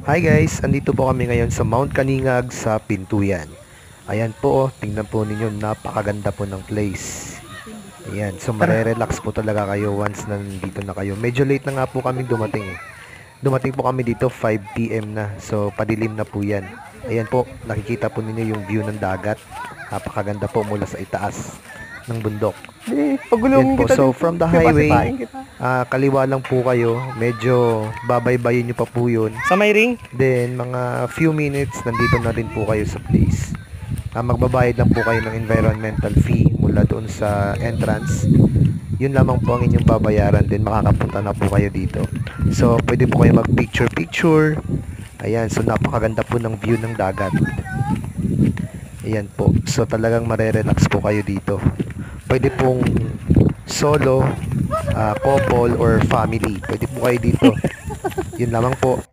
Hi guys, andito po kami ngayon sa Mount Kaningag sa Pintuyan. Ayan po, oh, tingnan po ninyo, napakaganda po ng place. Ayan, so marerelax po talaga kayo once na nandito na kayo. Medyo late na nga po kami dumating eh. Dumating po kami dito 5 p.m. na, so padilim na po yan. Ayan po, nakikita po ninyo yung view ng dagat. Napakaganda po mula sa itaas ng bundok. Yan Pagulong po, kita so dito. from the May highway, pasipain kita. kaliwa lang po kayo. Medyo babaybayin nyo pa po yun. Sa may ring? Then, mga few minutes, nandito na rin po kayo sa place. Magbabayad lang po kayo ng environmental fee mula doon sa entrance. Yun lamang po ang inyong babayaran. Then, makakapunta na po kayo dito. So, pwede po kayo mag-picture-picture. Ayan, so napakaganda po ng view ng dagat. Ayan po. So, talagang marerelax po kayo dito. Pwede pong solo, couple, or family. Pwede po kayo dito. Yun lamang po.